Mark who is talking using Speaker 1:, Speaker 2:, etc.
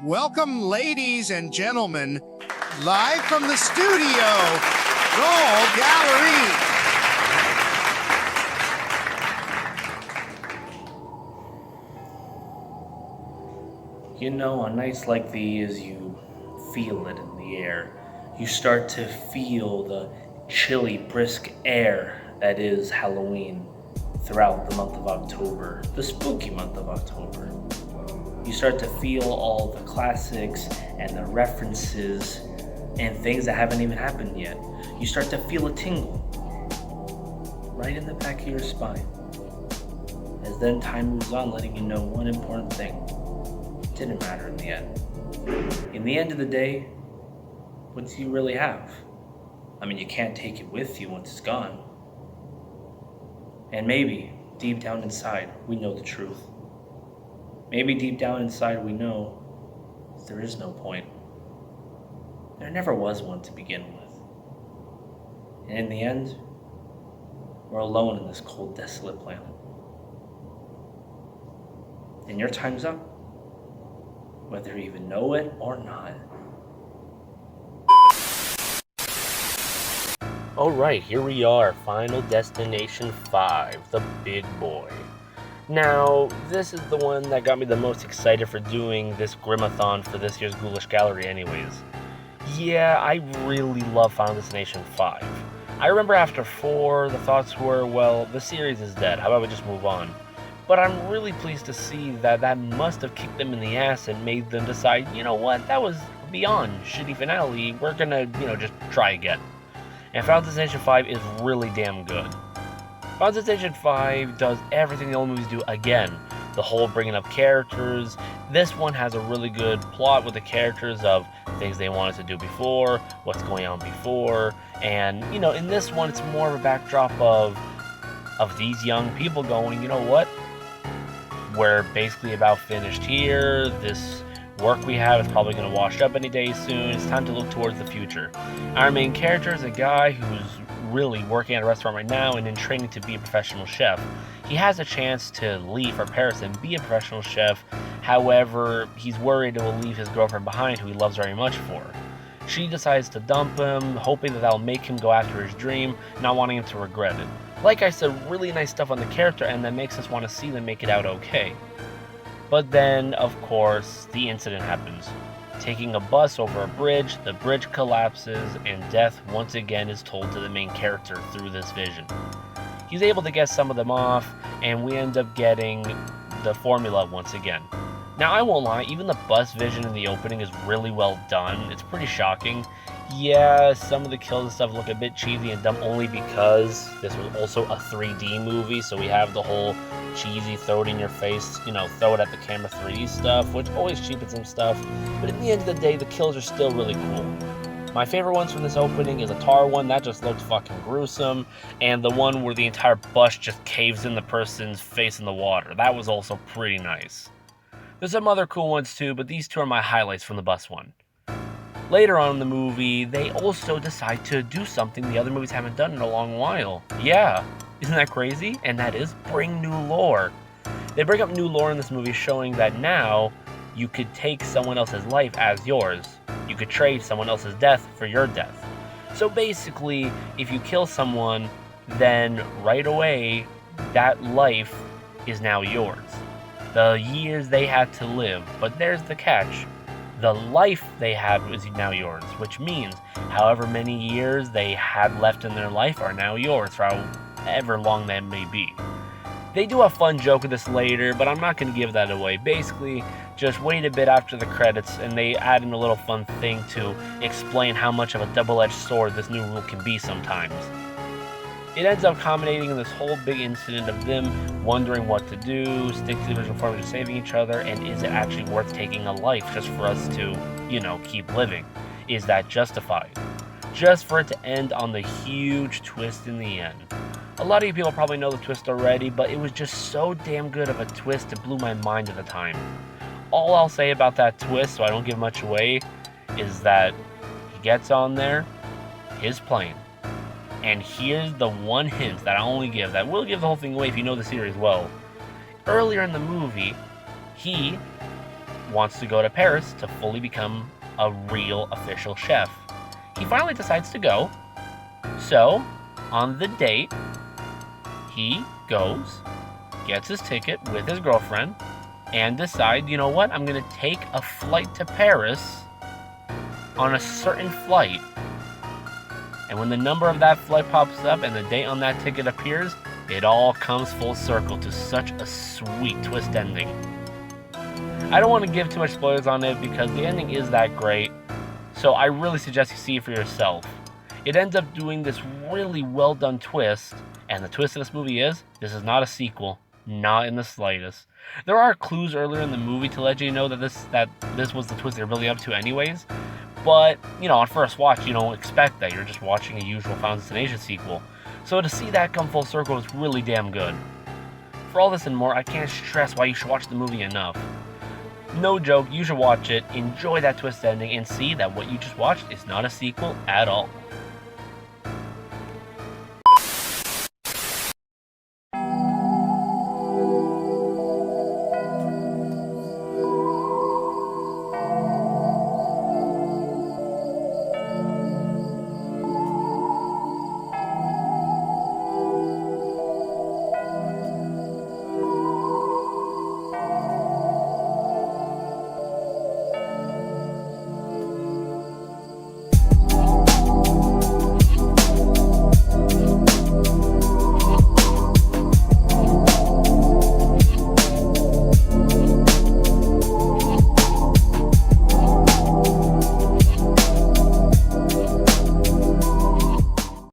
Speaker 1: Welcome, ladies and gentlemen, live from the studio, Gold Gallery.
Speaker 2: You know, on nights like these, you feel it in the air. You start to feel the chilly, brisk air that is Halloween throughout the month of October, the spooky month of October. You start to feel all the classics and the references and things that haven't even happened yet. You start to feel a tingle right in the back of your spine. As then time moves on, letting you know one important thing. It didn't matter in the end. In the end of the day, what do you really have? I mean, you can't take it with you once it's gone. And maybe, deep down inside, we know the truth. Maybe deep down inside we know there is no point. There never was one to begin with. And in the end, we're alone in this cold, desolate planet. And your time's up, whether you even know it or not. Alright, here we are, Final Destination 5, the big boy. Now, this is the one that got me the most excited for doing this Grimathon for this year's Ghoulish Gallery anyways. Yeah, I really love Final Destination 5. I remember after 4, the thoughts were, well, the series is dead, how about we just move on? But I'm really pleased to see that must have kicked them in the ass and made them decide, you know what, that was beyond shitty finale, we're gonna, just try again. And Final Destination 5 is really damn good. Final Destination 5 does everything the old movies do again. The whole bringing up characters. This one has a really good plot with the characters of things they wanted to do before, what's going on before, and, in this one it's more of a backdrop of these young people going, you know what? We're basically about finished here. This work we have is probably going to wash up any day soon. It's time to look towards the future. Our main character is a guy who's really working at a restaurant right now and in training to be a professional chef. He has a chance to leave for Paris and be a professional chef. However, he's worried it will leave his girlfriend behind, who he loves very much for. She decides to dump him, hoping that'll make him go after his dream, not wanting him to regret it. Like I said, really nice stuff on the character, and that makes us want to see them make it out okay. But then, of course, the incident happens. Taking a bus over a bridge, the bridge collapses, and death once again is told to the main character through this vision. He's able to get some of them off, and we end up getting the formula once again. Now, I won't lie, even the bus vision in the opening is really well done. It's pretty shocking. Yeah, some of the kills and stuff look a bit cheesy and dumb only because this was also a 3D movie, so we have the whole cheesy throw it in your face, throw it at the camera 3D stuff, which always cheapens some stuff, but at the end of the day, the kills are still really cool. My favorite ones from this opening is a tar one, that just looked fucking gruesome, and the one where the entire bus just caves in the person's face in the water. That was also pretty nice. There's some other cool ones too, but these two are my highlights from the bus one. Later on in the movie, they also decide to do something the other movies haven't done in a long while. Yeah, isn't that crazy? And that is bring new lore. They bring up new lore in this movie showing that now you could take someone else's life as yours. You could trade someone else's death for your death. So basically, if you kill someone, then right away, that life is now yours. The years they had to live, but there's the catch. The life they had is now yours, which means however many years they had left in their life are now yours for however long that may be. They do a fun joke of this later, but I'm not going to give that away. Basically, just wait a bit after the credits and they add in a little fun thing to explain how much of a double-edged sword this new rule can be sometimes. It ends up culminating in this whole big incident of them wondering what to do, stick to the original formula of saving each other, and is it actually worth taking a life just for us to, keep living? Is that justified? Just for it to end on the huge twist in the end. A lot of you people probably know the twist already, but it was just so damn good of a twist it blew my mind at the time. All I'll say about that twist, so I don't give much away, is that he gets on there, his plane, and here's the one hint that I only give, that will give the whole thing away if you know the series well. Earlier in the movie, he wants to go to Paris to fully become a real official chef. He finally decides to go. So, on the date, he goes, gets his ticket with his girlfriend, and decide, you know what, I'm going to take a flight to Paris on a certain flight. And when the number of that flight pops up and the date on that ticket appears, it all comes full circle to such a sweet twist ending. I don't want to give too much spoilers on it because the ending is that great, so I really suggest you see it for yourself. It ends up doing this really well done twist, and the twist of this movie is, this is not a sequel, not in the slightest. There are clues earlier in the movie to let you know that this was the twist they're building up to anyways, but, you know, on first watch, you don't expect that. You're just watching a usual Final Destination sequel. So to see that come full circle is really damn good. For all this and more, I can't stress why you should watch the movie enough. No joke, you should watch it, enjoy that twist ending, and see that what you just watched is not a sequel at all.